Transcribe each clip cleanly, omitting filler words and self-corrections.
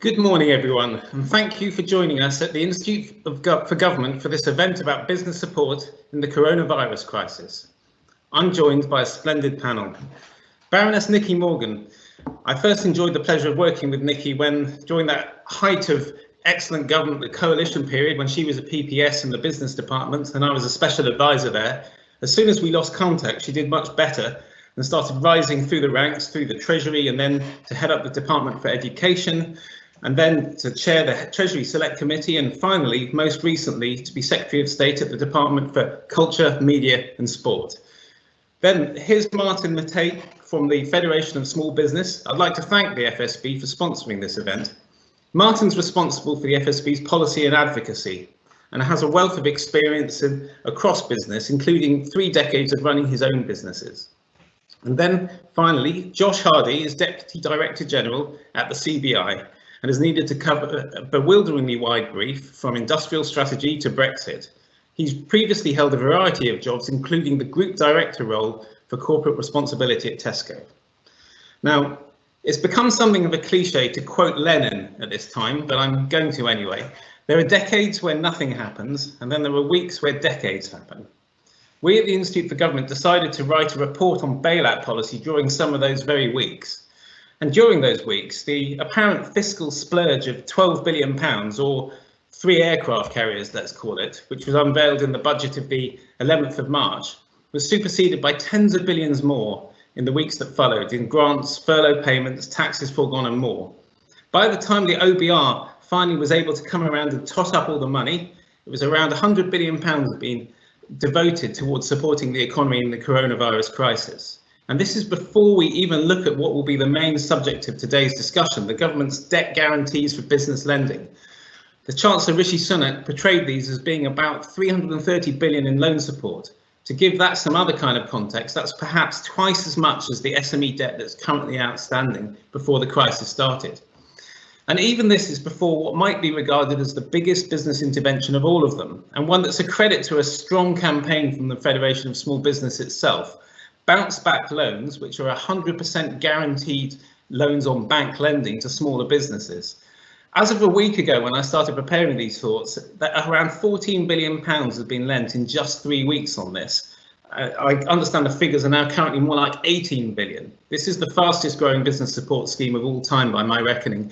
Good morning, everyone, and thank you for joining us at the Institute for Government for this event about business support in the coronavirus crisis. I'm joined by a splendid panel. Baroness Morgan. I first enjoyed the pleasure of working with Nikki during that height of excellent government coalition period when she was a PPS in the business department and I was a special advisor there. As soon as we lost contact, she did much better and started rising through the ranks, through the Treasury, and then to head up the Department for Education, and then to chair the Treasury Select Committee, and finally, most recently, to be Secretary of State at the Department for Culture, Media and Sport. Then here's Martin McTague from the Federation of Small Business. I'd like to thank the FSB for sponsoring this event. Martin's responsible for the FSB's policy and advocacy and has a wealth of experience across business, including 3 decades of running his own businesses. And then finally, Josh Hardie is Deputy Director General at the CBI and is needed to cover a bewilderingly wide brief from industrial strategy to Brexit. He's previously held a variety of jobs, including the Group Director role for corporate responsibility at Tesco. Now, it's become something of a cliche to quote Lenin at this time, but I'm going to anyway. There are decades where nothing happens, and then there are weeks where decades happen. We at the Institute for Government decided to write a report on bailout policy during some of those very weeks. And during those weeks, the apparent fiscal splurge of £12 billion, or 3 aircraft carriers, let's call it, which was unveiled in the budget of the 11th of March, was superseded by tens of billions more in the weeks that followed in grants, furlough payments, taxes foregone and more. By the time the OBR finally was able to come around and tot up all the money, it was around £100 billion being devoted towards supporting the economy in the coronavirus crisis. And this is before we even look at what will be the main subject of today's discussion, the government's debt guarantees for business lending. The Chancellor Rishi Sunak portrayed these as being about 330 billion in loan support. To give that some other kind of context, that's perhaps twice as much as the SME debt that's currently outstanding before the crisis started. And even this is before what might be regarded as the biggest business intervention of all of them, and one that's a credit to a strong campaign from the Federation of Small Business itself. Bounce back loans, which are 100% guaranteed loans on bank lending to smaller businesses. As of a week ago, when I started preparing these thoughts, that around £14 billion has been lent in just 3 weeks on this. I understand the figures are now currently more like 18 billion. This is the fastest growing business support scheme of all time by my reckoning.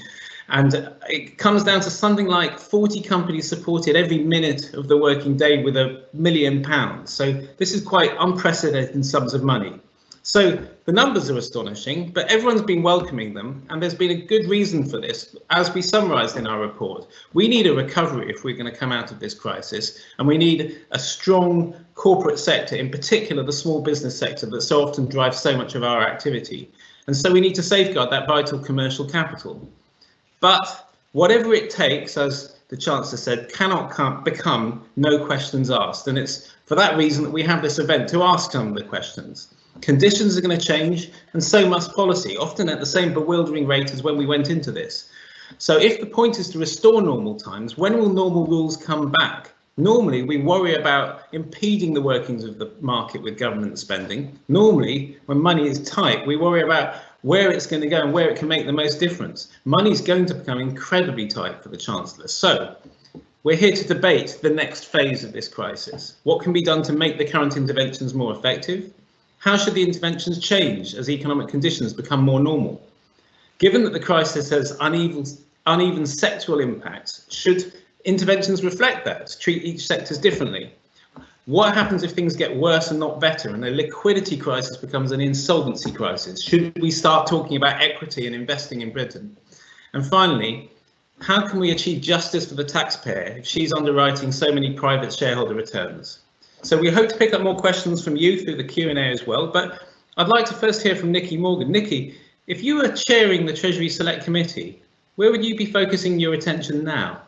And it comes down to something like 40 companies supported every minute of the working day with £1 million. So this is quite unprecedented sums of money. So the numbers are astonishing, but everyone's been welcoming them. And there's been a good reason for this, as we summarised in our report. We need a recovery if we're going to come out of this crisis. And we need a strong corporate sector, in particular the small business sector that so often drives so much of our activity. And so we need to safeguard that vital commercial capital. But whatever it takes, as the Chancellor said, cannot become no questions asked. And it's for that reason that we have this event to ask some of the questions. Conditions are going to change, and so must policy, often at the same bewildering rate as when we went into this. So if the point is to restore normal times, when will normal rules come back? Normally, we worry about impeding the workings of the market with government spending. Normally, when money is tight, we worry about where it's going to go and where it can make the most difference. Money is going to become incredibly tight for the Chancellor. So we're here to debate the next phase of this crisis. What can be done to make the current interventions more effective? How should the interventions change as economic conditions become more normal? Given that the crisis has uneven sectoral impacts, should interventions reflect that, treat each sector differently? What happens if things get worse and not better and the liquidity crisis becomes an insolvency crisis? Should we start talking about equity and investing in Britain? And finally, how can we achieve justice for the taxpayer if she's underwriting so many private shareholder returns? So we hope to pick up more questions from you through the Q&A as well, but I'd like to first hear from Nikki Morgan. Nikki, if you were chairing the Treasury Select Committee, where would you be focusing your attention now?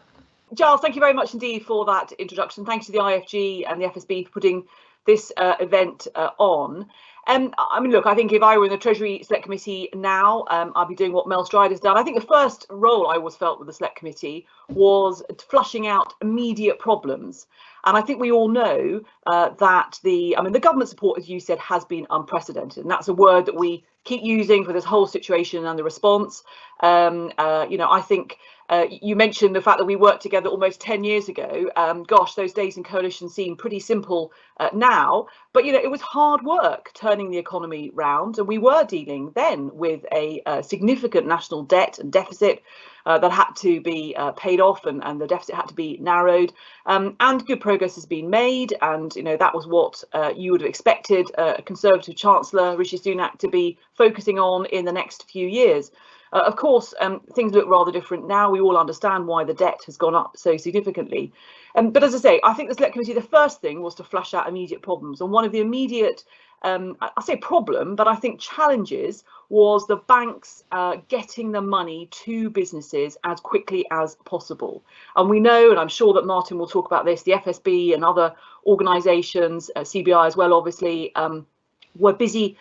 Giles, thank you very much indeed for that introduction. Thanks to the IFG and the FSB for putting this event on. I mean, look, I think if I were in the Treasury Select Committee now, I'd be doing what Mel Strider's done. I think the first role I always felt with the Select Committee was flushing out immediate problems. And I think we all know that the government support, as you said, has been unprecedented. And that's a word that we keep using for this whole situation and the response. I think you mentioned the fact that we worked together almost 10 years ago. Gosh, those days in coalition seem pretty simple now. But, it was hard work turning the economy round. And we were dealing then with a significant national debt and deficit that had to be paid off, and the deficit had to be narrowed. And good progress has been made. And, that was what you would have expected a Conservative Chancellor, Rishi Sunak, to be focusing on in the next few years. Of course, things look rather different now. We all understand why the debt has gone up so significantly. But as I say, I think the Select Committee, the first thing was to flush out immediate problems. And one of the immediate, I say problem, but I think challenges was the banks getting the money to businesses as quickly as possible. And we know, and I'm sure that Martin will talk about this, the FSB and other organisations, CBI as well, obviously, were busy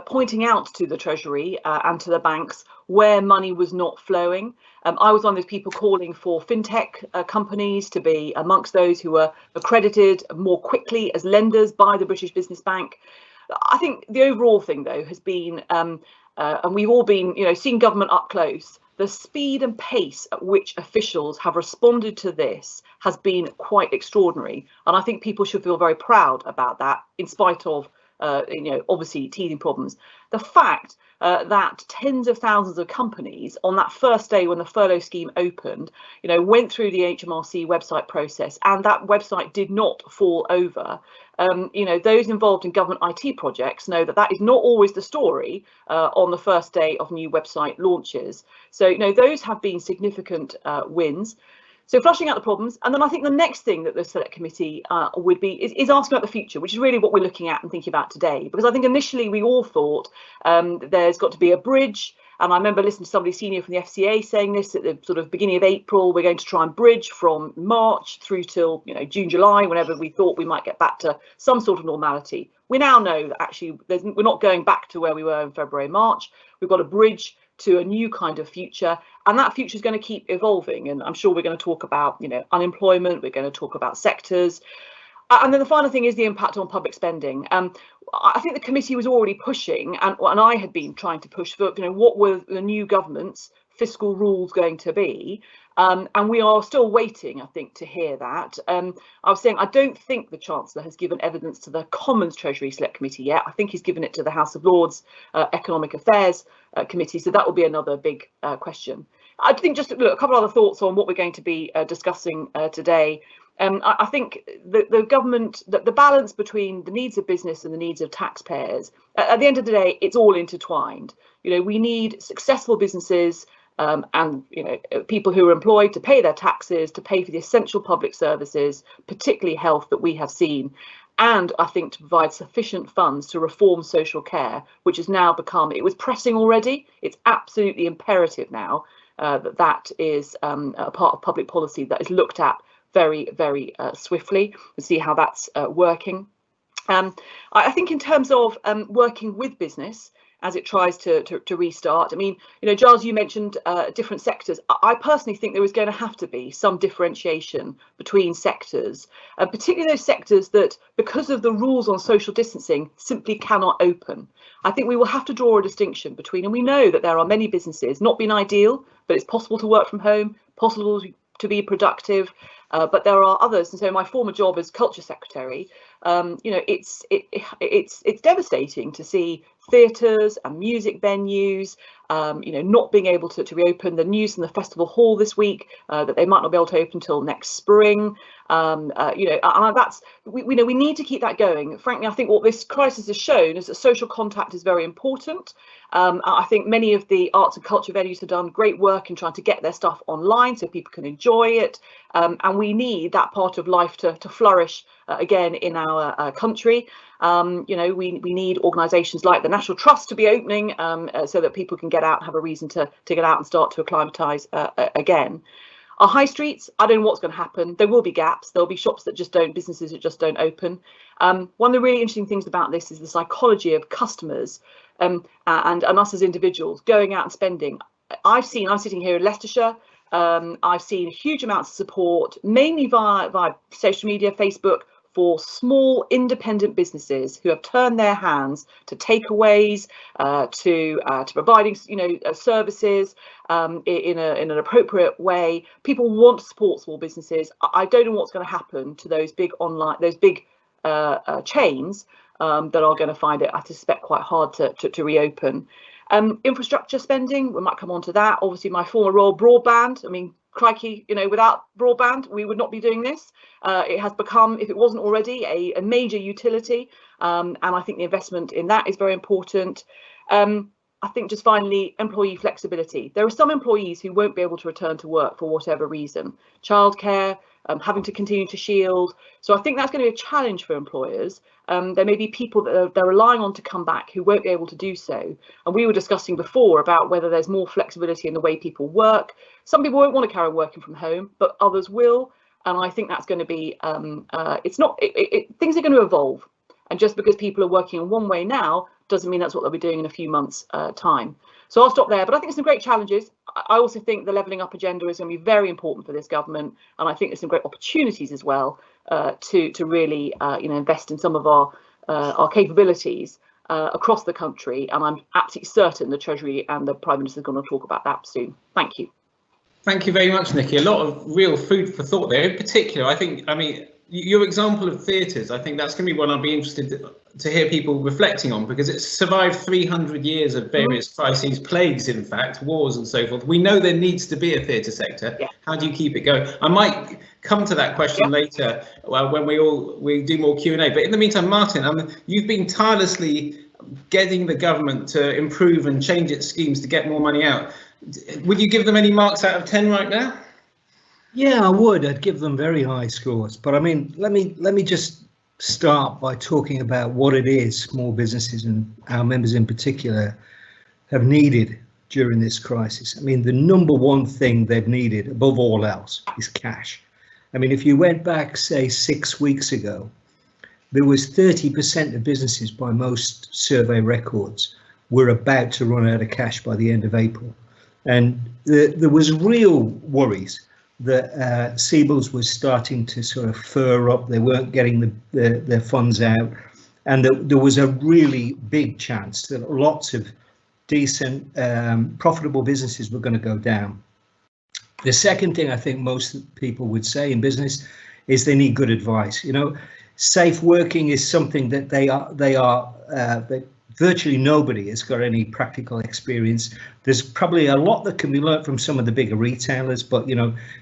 pointing out to the Treasury and to the banks where money was not flowing. I was one of those people calling for fintech companies to be amongst those who were accredited more quickly as lenders by the British Business Bank. I think the overall thing, though, has been, and we've all been, seeing government up close, the speed and pace at which officials have responded to this has been quite extraordinary. And I think people should feel very proud about that, in spite of obviously teething problems. The fact that tens of thousands of companies on that first day when the furlough scheme opened, went through the HMRC website process, and that website did not fall over. Those involved in government IT projects know that that is not always the story on the first day of new website launches. So, those have been significant wins. So flushing out the problems. And then I think the next thing that the Select Committee would be is asking about the future, which is really what we're looking at and thinking about today. Because I think initially we all thought there's got to be a bridge. And I remember listening to somebody senior from the FCA saying this at the sort of beginning of April. We're going to try and bridge from March through till June, July, whenever we thought we might get back to some sort of normality. We now know that actually we're not going back to where we were in February, March. We've got a bridge to a new kind of future, and that future is going to keep evolving. And I'm sure we're going to talk about unemployment, we're going to talk about sectors, and then the final thing is the impact on public spending. I think the committee was already pushing, and I had been trying to push for what were the new government's fiscal rules going to be, and we are still waiting, I think, to hear that. I was saying I don't think the Chancellor has given evidence to the Commons Treasury Select Committee yet. I think he's given it to the House of Lords Economic Affairs Committee, so that will be another big question. I think just a couple of other thoughts on what we're going to be discussing today. I think the government, the balance between the needs of business and the needs of taxpayers, at the end of the day, it's all intertwined. We need successful businesses and people who are employed to pay their taxes, to pay for the essential public services, particularly health, that we have seen. And I think to provide sufficient funds to reform social care, which has now become, it was pressing already, it's absolutely imperative now that is a part of public policy that is looked at very, very swiftly to see how that's working. I think in terms of working with business as it tries to restart. I mean, Giles, you mentioned different sectors. I personally think there is going to have to be some differentiation between sectors, particularly those sectors that, because of the rules on social distancing, simply cannot open. I think we will have to draw a distinction between, and we know that there are many businesses, not been ideal, but it's possible to work from home, possible to be productive, but there are others. And so my former job as culture secretary, it's devastating to see theatres and music venues, not being able to reopen. The news from the festival hall this week that they might not be able to open until next spring. And that's we need to keep that going. Frankly, I think what this crisis has shown is that social contact is very important. I think many of the arts and culture venues have done great work in trying to get their stuff online so people can enjoy it. And we need that part of life to flourish again in our country. We need organisations like the National Trust to be opening so that people can get out, have a reason to get out and start to acclimatise again. Our high streets, I don't know what's going to happen. There will be gaps. There'll be shops that just don't, businesses that just don't open. One of the really interesting things about this is the psychology of customers and us as individuals going out and spending. I'm sitting here in Leicestershire. I've seen huge amounts of support, mainly via social media, Facebook, for small independent businesses who have turned their hands to takeaways, to providing services in an appropriate way. People want to support small businesses. I don't know what's going to happen to those big chains that are going to find it, I suspect, quite hard to reopen. Infrastructure spending, we might come on to that. Obviously, my former role, broadband. I mean, crikey, without broadband, we would not be doing this. It has become, if it wasn't already, a major utility. And I think the investment in that is very important. I think just finally, employee flexibility. There are some employees who won't be able to return to work for whatever reason. Childcare, having to continue to shield. So I think that's going to be a challenge for employers. There may be people that they're relying on to come back who won't be able to do so. And we were discussing before about whether there's more flexibility in the way people work. Some people won't want to carry on working from home, but others will. And I think that's going to be, things are going to evolve. And just because people are working in one way now doesn't mean that's what they'll be doing in a few months' time. So I'll stop there. But I think there's some great challenges. I also think the levelling up agenda is going to be very important for this government. And I think there's some great opportunities as well to really invest in some of our capabilities across the country. And I'm absolutely certain the Treasury and the Prime Minister are going to talk about that soon. Thank you. Thank you very much, Nikki. A lot of real food for thought there. In particular, your example of theatres, I think that's going to be one I'd be interested to hear people reflecting on, because it's survived 300 years of various crises, plagues, in fact, wars and so forth. We know there needs to be a theatre sector. Yeah. How do you keep it going? I might come to that question later when we do more Q&A. But in the meantime, Martin, you've been tirelessly getting the government to improve and change its schemes to get more money out. Would you give them any marks out of 10 right now? Yeah, I would. I'd give them very high scores. But I mean, let me just start by talking about what it is small businesses and our members in particular have needed during this crisis. I mean, the number one thing they've needed above all else is cash. I mean, if you went back, say, 6 weeks ago, there was 30% of businesses by most survey records were about to run out of cash by the end of April. And there was real worries that Siebels was starting to sort of fur up. They weren't getting their funds out, and there was a really big chance that lots of decent, profitable businesses were going to go down. The second thing I think most people would say in business is they need good advice. Safe working is something that they virtually nobody has got any practical experience. There's probably a lot that can be learnt from some of the bigger retailers, but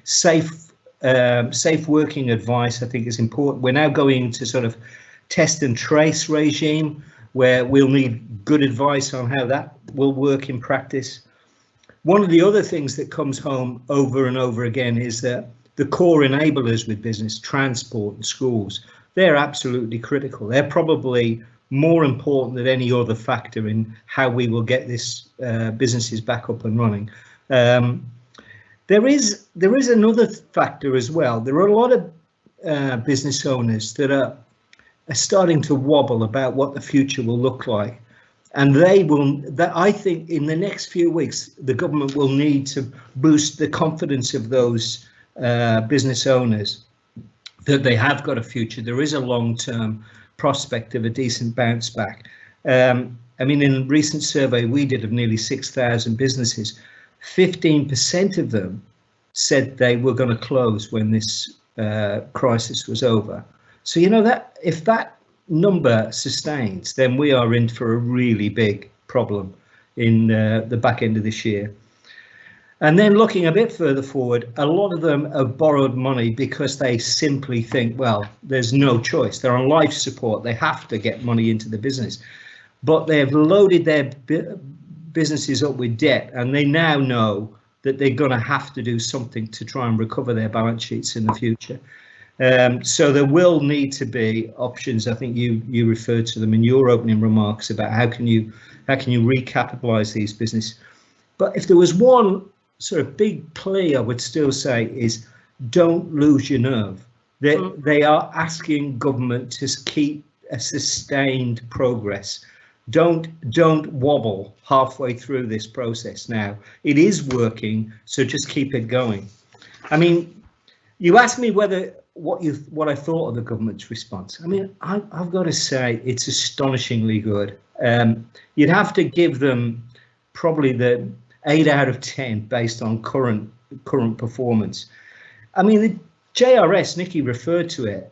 safe working advice I think is important. We're now going into sort of test and trace regime where we'll need good advice on how that will work in practice. One of the other things that comes home over and over again is that the core enablers with business, transport and schools, they're absolutely critical. They're probably more important than any other factor in how we will get this businesses back up and running. There is another factor as well. There are a lot of business owners that are starting to wobble about what the future will look like, and I think in the next few weeks the government will need to boost the confidence of those business owners that they have got a future. There is a long-term prospect of a decent bounce back. I mean, in a recent survey we did of nearly 6,000 businesses, 15% of them said they were going to close when this crisis was over. So that if that number sustains, then we are in for a really big problem in the back end of this year. And then looking a bit further forward, a lot of them have borrowed money because they simply think, well, there's no choice. They're on life support. They have to get money into the business. But they've loaded their businesses up with debt, and they now know that they're going to have to do something to try and recover their balance sheets in the future. So there will need to be options. I think you referred to them in your opening remarks about how can you recapitalise these businesses. But if there was one sort of big plea I would still say is don't lose your nerve. They are asking government to keep a sustained progress. Don't wobble halfway through this process now. It is working, so just keep it going. I mean, you asked me what I thought of the government's response. I mean, I've got to say it's astonishingly good. You'd have to give them probably the 8 out of 10 based on current performance. I mean, the JRS, Nikki referred to it,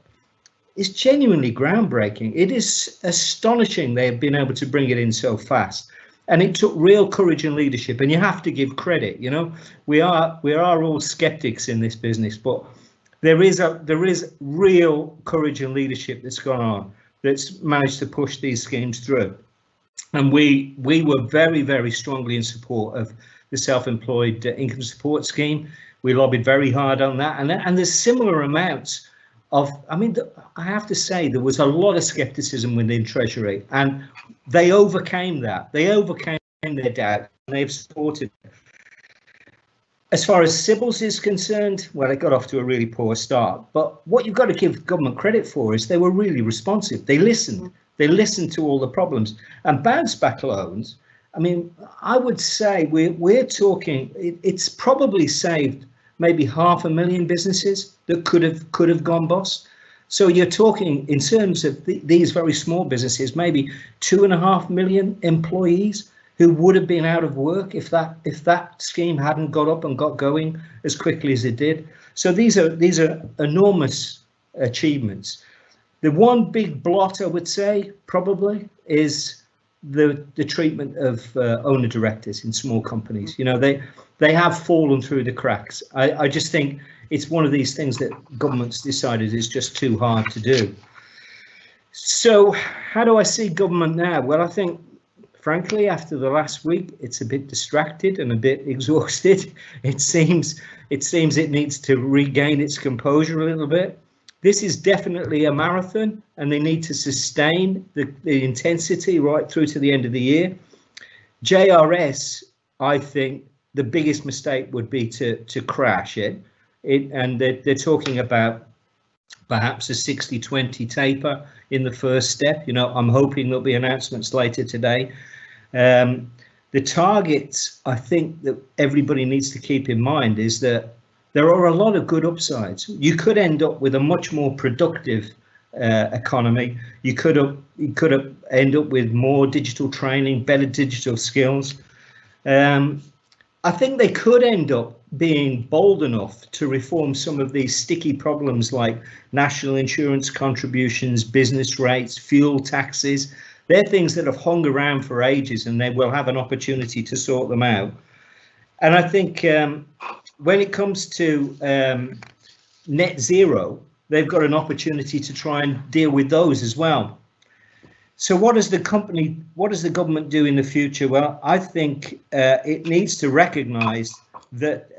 is genuinely groundbreaking. It is astonishing they have been able to bring it in so fast. And it took real courage and leadership, and you have to give credit. You know, we are all skeptics in this business, but there is real courage and leadership that's gone on, that's managed to push these schemes through. And we were very, very strongly in support of the self-employed income support scheme. We lobbied very hard on that, and there's similar amounts of, I mean, I have to say there was a lot of skepticism within Treasury, and they overcame that. They overcame their doubt, and they've supported it. As far as Sybil's is concerned, well, it got off to a really poor start. But what you've got to give government credit for is they were really responsive. They listened. They listened to all the problems. And bounce back loans, I mean, I would say we're talking, it's probably saved maybe 500,000 businesses that could have gone bust. So you're talking in terms of these very small businesses, maybe 2.5 million employees who would have been out of work if that scheme hadn't got up and got going as quickly as it did. So these are enormous achievements. The one big blot, I would say, probably is the treatment of owner directors in small companies. You know, they have fallen through the cracks. I just think it's one of these things that government's decided is just too hard to do. So how do I see government now? Well, I think, frankly, after the last week, it's a bit distracted and a bit exhausted. It seems it needs to regain its composure a little bit. This is definitely a marathon, and they need to sustain the intensity right through to the end of the year. JRS, I think the biggest mistake would be to crash it. And they're talking about perhaps a 60-20 taper in the first step. You know, I'm hoping there'll be announcements later today. The targets, I think, that everybody needs to keep in mind is that there are a lot of good upsides. You could end up with a much more productive economy. You could end up with more digital training, better digital skills. I think they could end up being bold enough to reform some of these sticky problems like national insurance contributions, business rates, fuel taxes. They're things that have hung around for ages, and they will have an opportunity to sort them out. And I think when it comes to net zero, they've got an opportunity to try and deal with those as well. So what does the government do in the future? Well, I think it needs to recognise that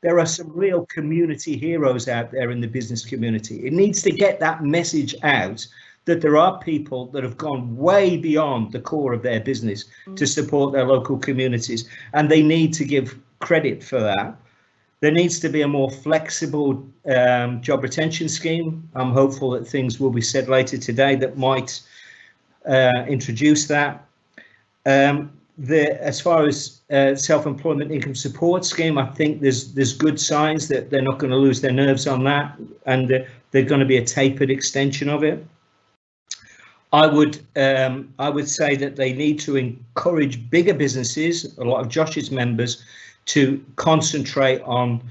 there are some real community heroes out there in the business community. It needs to get that message out that there are people that have gone way beyond the core of their business to support their local communities, and they need to give credit for that. There needs to be a more flexible job retention scheme. I'm hopeful that things will be said later today that might introduce that. As far as self-employment income support scheme, I think there's good signs that they're not going to lose their nerves on that, and they're going to be a tapered extension of it. I would say that they need to encourage bigger businesses, a lot of Josh's members, to concentrate on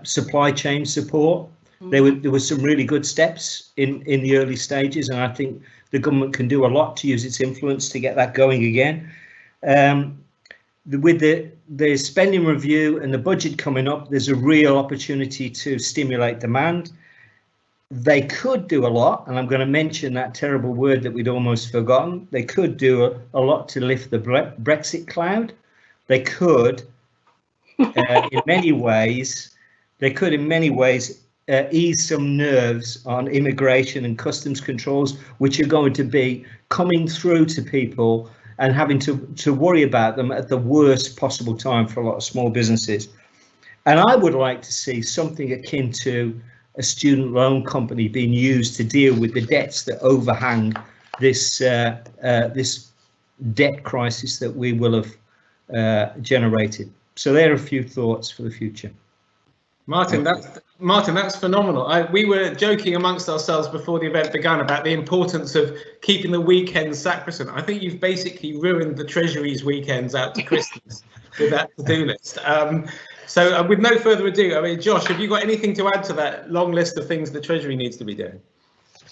supply chain support. There were some really good steps in the early stages, and I think the government can do a lot to use its influence to get that going again. With the spending review and the budget coming up, there's a real opportunity to stimulate demand. They could do a lot, and I'm going to mention that terrible word that we'd almost forgotten. They could do a lot to lift the Brexit cloud. They could, in many ways, ease some nerves on immigration and customs controls, which are going to be coming through to people and having to worry about them at the worst possible time for a lot of small businesses. And I would like to see something akin to a student loan company being used to deal with the debts that overhang this this debt crisis that we will have generated. So there are a few thoughts for the future. Martin, that's phenomenal. We were joking amongst ourselves before the event began about the importance of keeping the weekends sacrosanct. I think you've basically ruined the Treasury's weekends out to Christmas with that to-do list. So with no further ado, I mean, Josh, have you got anything to add to that long list of things the Treasury needs to be doing?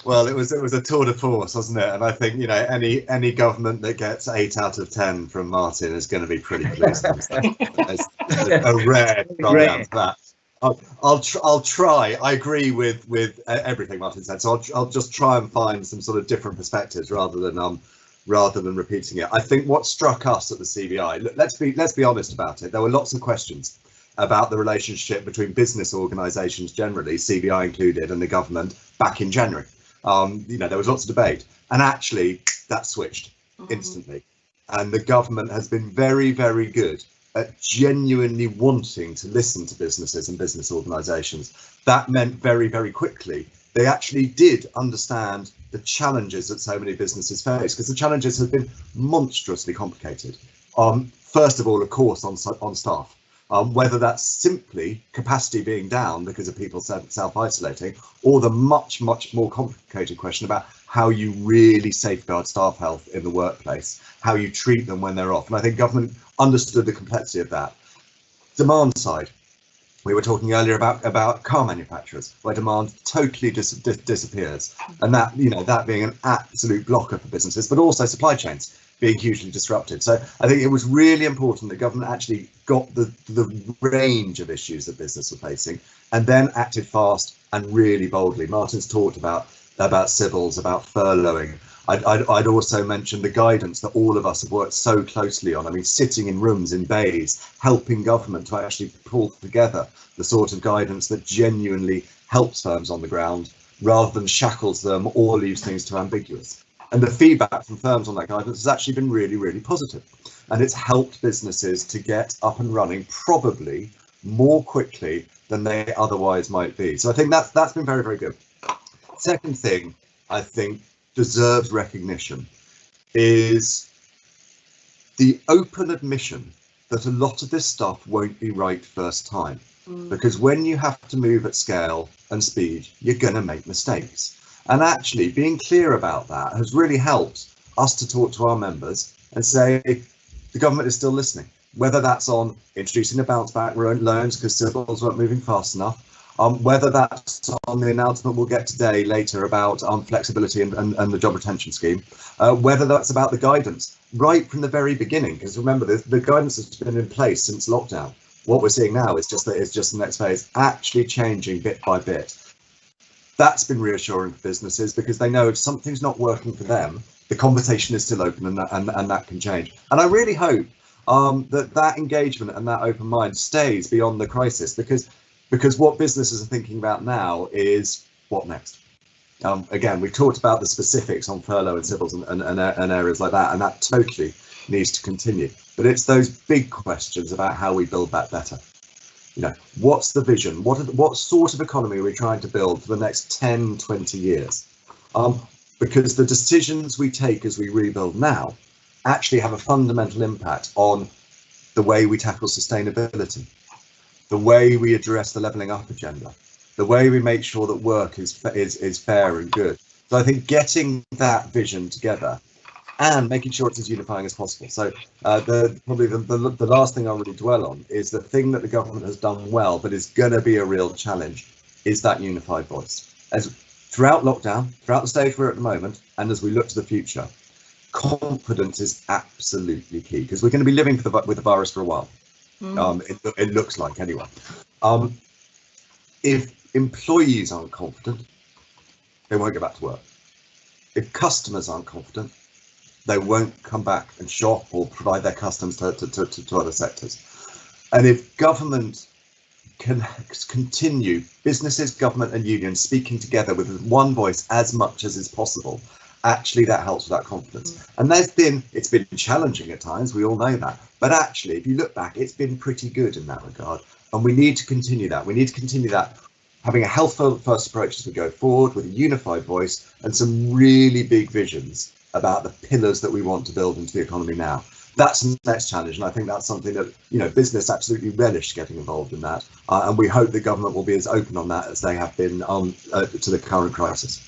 Well, it was a tour de force, wasn't it? And I think, you know, any government that gets 8 out of 10 from Martin is going to be pretty pleased. It's a rare triumph, that. I'll try. I agree with everything Martin said, so I'll just try and find some sort of different perspectives rather than repeating it. I think what struck us at the CBI, let's be honest about it. There were lots of questions about the relationship between business organisations generally, CBI included, and the government back in January. You know, there was lots of debate, and actually that switched instantly. And the government has been very, very good at genuinely wanting to listen to businesses and business organisations. That meant very, very quickly they actually did understand the challenges that so many businesses face, because the challenges have been monstrously complicated. First of all, of course, on staff. Whether that's simply capacity being down because of people self-isolating, or the much, much more complicated question about how you really safeguard staff health in the workplace, how you treat them when they're off. And I think government understood the complexity of that. Demand side, we were talking earlier about car manufacturers, where demand totally disappears, and that, you know, that being an absolute blocker for businesses, but also supply chains being hugely disrupted. So I think it was really important that government actually got the range of issues that business were facing, and then acted fast and really boldly. Martin's talked about civils, about furloughing. I'd also mentioned the guidance that all of us have worked so closely on. I mean, sitting in rooms, in bays, helping government to actually pull together the sort of guidance that genuinely helps firms on the ground rather than shackles them or leaves things too ambiguous. And the feedback from firms on that guidance has actually been really, really positive. And it's helped businesses to get up and running probably more quickly than they otherwise might be. So I think that's been very, very good. Second thing I think deserves recognition is the open admission that a lot of this stuff won't be right first time. Because when you have to move at scale and speed, you're going to make mistakes. And actually being clear about that has really helped us to talk to our members and say the government is still listening, whether that's on introducing the bounce back loans because civils weren't moving fast enough, whether that's on the announcement we'll get today later about flexibility and the job retention scheme, whether that's about the guidance right from the very beginning, because remember the guidance has been in place since lockdown. What we're seeing now is just that it's just the next phase actually changing bit by bit. That's been reassuring for businesses because they know if something's not working for them, the conversation is still open and that can change. And I really hope that engagement and that open mind stays beyond the crisis, because what businesses are thinking about now is what next. Again, we've talked about the specifics on furlough and civils and areas like that, and that totally needs to continue. But it's those big questions about how we build that better. You know, what's the vision? What sort of economy are we trying to build for the next 10, 20 years? Because the decisions we take as we rebuild now actually have a fundamental impact on the way we tackle sustainability, the way we address the levelling up agenda, the way we make sure that work is fair and good. So I think getting that vision together and making sure it's as unifying as possible. So probably the last thing I'll really dwell on is the thing that the government has done well, but is going to be a real challenge, is that unified voice. As throughout lockdown, throughout the stage we're at the moment, and as we look to the future, confidence is absolutely key, because we're going to be living with the virus for a while. It looks like anyway. If employees aren't confident, they won't go back to work. If customers aren't confident, they won't come back and shop or provide their customers to other sectors. And if government can continue, businesses, government and unions speaking together with one voice as much as is possible, actually that helps with that confidence. And it's been challenging at times, we all know that, but actually if you look back, it's been pretty good in that regard, and we need to continue that. We need to continue that, having a health first approach as we go forward, with a unified voice and some really big visions about the pillars that we want to build into the economy now. That's the next challenge, and I think that's something that, you know, business absolutely relish getting involved in that, and we hope the government will be as open on that as they have been to the current crisis.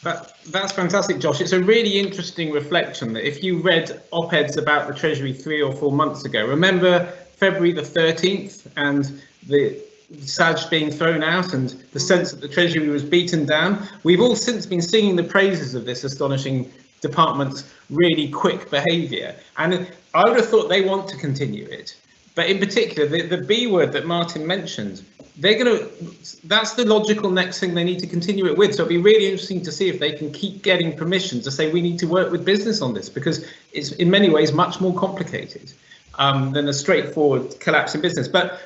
That's fantastic, Josh. It's a really interesting reflection that if you read op-eds about the Treasury 3 or 4 months ago, remember February the 13th and the SAJ being thrown out and the sense that the Treasury was beaten down. We've all since been singing the praises of this astonishing department's really quick behaviour, and I would have thought they want to continue it. But in particular, the B word that Martin mentioned, that's the logical next thing they need to continue it with. So it'll be really interesting to see if they can keep getting permission to say we need to work with business on this, because it's in many ways much more complicated than a straightforward collapse in business. But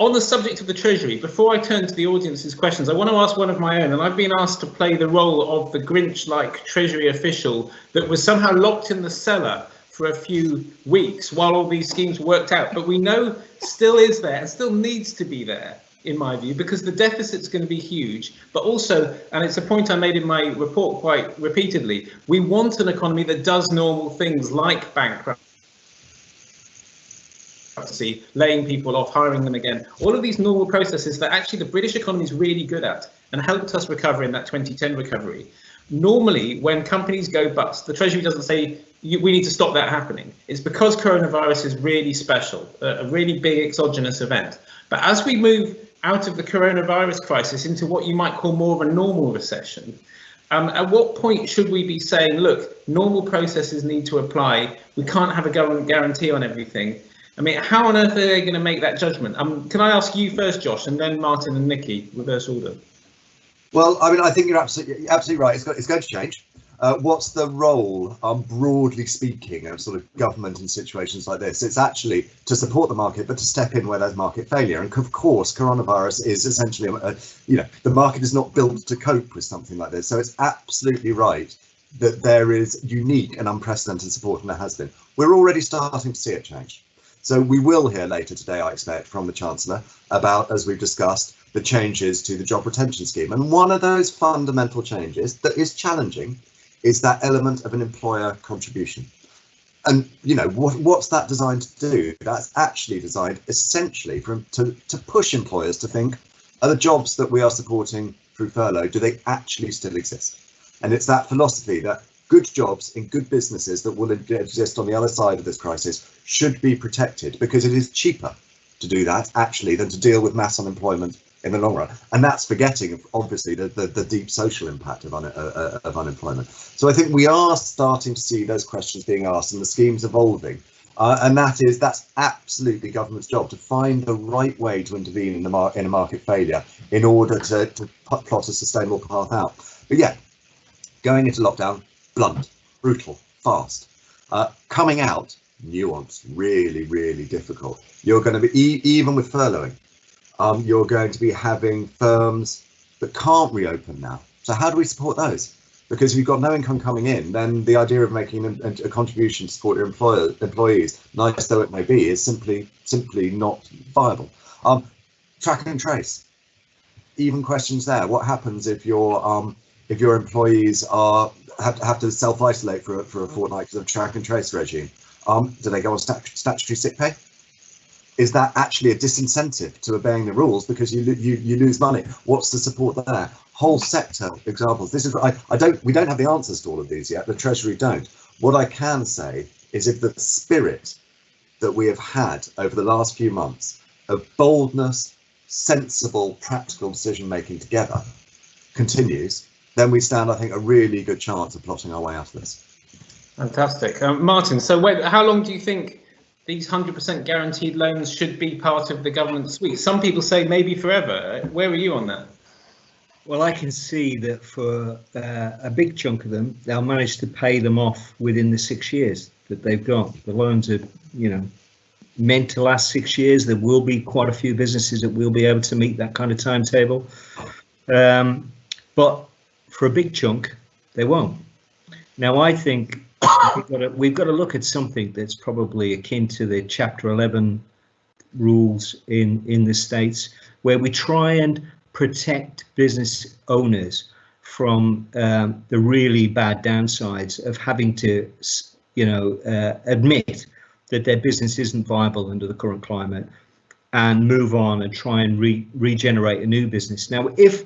on the subject of the Treasury, before I turn to the audience's questions, I want to ask one of my own, and I've been asked to play the role of the Grinch-like Treasury official that was somehow locked in the cellar for a few weeks while all these schemes worked out, but we know still is there and still needs to be there, in my view, because the deficit's going to be huge. But also, and it's a point I made in my report quite repeatedly, we want an economy that does normal things like bankruptcy, laying people off, hiring them again, all of these normal processes that actually the British economy is really good at and helped us recover in that 2010 recovery. Normally, when companies go bust, the Treasury doesn't say we need to stop that happening. It's because coronavirus is really special, a really big exogenous event. But as we move out of the coronavirus crisis into what you might call more of a normal recession, at what point should we be saying, look, normal processes need to apply, we can't have a government guarantee on everything? I mean, how on earth are they going to make that judgment? Can I ask you first, Josh, and then Martin and Nikki, reverse order? Well, I mean, I think you're absolutely right. It's going to change. What's the role, broadly speaking, of sort of government in situations like this? It's actually to support the market, but to step in where there's market failure. And of course, coronavirus is essentially, the market is not built to cope with something like this. So it's absolutely right that there is unique and unprecedented support, and there has been. We're already starting to see it change. So we will hear later today, I expect, from the Chancellor about, as we've discussed, the changes to the job retention scheme. And one of those fundamental changes that is challenging is that element of an employer contribution. And, you know, what's that designed to do? That's actually designed essentially to push employers to think, are the jobs that we are supporting through furlough, do they actually still exist? And it's that philosophy that good jobs in good businesses that will exist on the other side of this crisis should be protected, because it is cheaper to do that actually than to deal with mass unemployment in the long run. And that's forgetting, obviously, the deep social impact of unemployment. So I think we are starting to see those questions being asked and the schemes evolving. And that's absolutely government's job, to find the right way to intervene in a market failure in order to plot a sustainable path out. But yeah, going into lockdown, blunt, brutal, fast. Coming out, nuanced, really, really difficult. You're going to be, even with furloughing, you're going to be having firms that can't reopen now. So how do we support those? Because if you've got no income coming in, then the idea of making a contribution to support your employees, nice though it may be, is simply not viable. Track and trace, even questions there. What happens if your employees have to self-isolate for a fortnight because of track and trace regime? Do they go on statutory sick pay? Is that actually a disincentive to obeying the rules because you lose money? What's the support there? Whole sector examples. This is we don't have the answers to all of these yet. The Treasury don't. What I can say is, if the spirit that we have had over the last few months of boldness, sensible, practical decision making together continues, then we stand, I think, a really good chance of plotting our way out of this. Fantastic. Martin, so how long do you think these 100% guaranteed loans should be part of the government suite? Some people say maybe forever. Where are you on that? Well, I can see that for a big chunk of them, they'll manage to pay them off within the 6 years that they've got. The loans are, meant to last 6 years. There will be quite a few businesses that will be able to meet that kind of timetable. But for a big chunk, They won't. Now, I think we've got to look at something that's probably akin to the Chapter 11 rules in the States, where we try and protect business owners from the really bad downsides of having to, admit that their business isn't viable under the current climate and move on and try and regenerate a new business. Now, if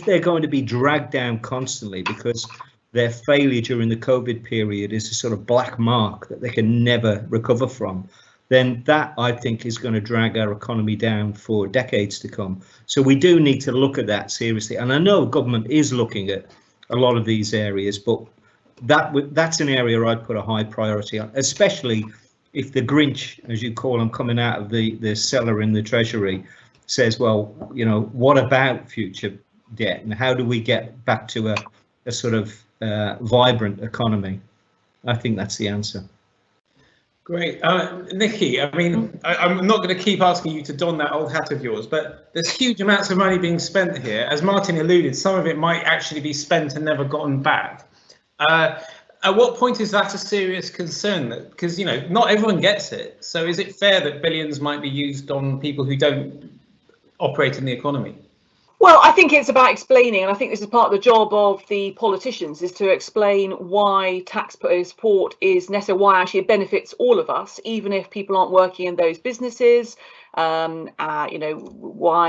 they're going to be dragged down constantly because their failure during the COVID period is a sort of black mark that they can never recover from, then that, I think, is going to drag our economy down for decades to come. So we do need to look at that seriously. And I know government is looking at a lot of these areas, but that's an area I'd put a high priority on, especially if the Grinch, as you call him, coming out of the cellar in the Treasury says, well, what about future debt and how do we get back to a sort of vibrant economy? I think that's the answer. Great. Nikki, I mean, I'm not going to keep asking you to don that old hat of yours, but there's huge amounts of money being spent here. As Martin alluded, some of it might actually be spent and never gotten back. At what point is that a serious concern? Because, not everyone gets it. So is it fair that billions might be used on people who don't operate in the economy? Well, I think it's about explaining, and I think this is part of the job of the politicians, is to explain why taxpayer support is necessary, why actually it benefits all of us, even if people aren't working in those businesses, why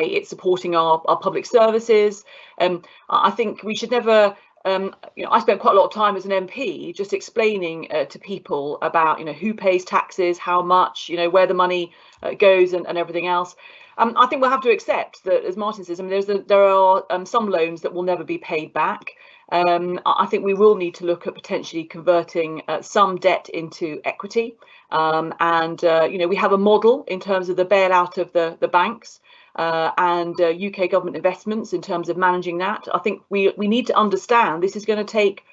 it's supporting our public services. I think we should never, I spent quite a lot of time as an MP just explaining to people about, who pays taxes, how much, where the money goes and everything else. I think we'll have to accept that, as Martin says, I mean, there are some loans that will never be paid back. I think we will need to look at potentially converting some debt into equity. We have a model in terms of the bailout of the banks and UK government investments in terms of managing that. I think we need to understand this is going to take,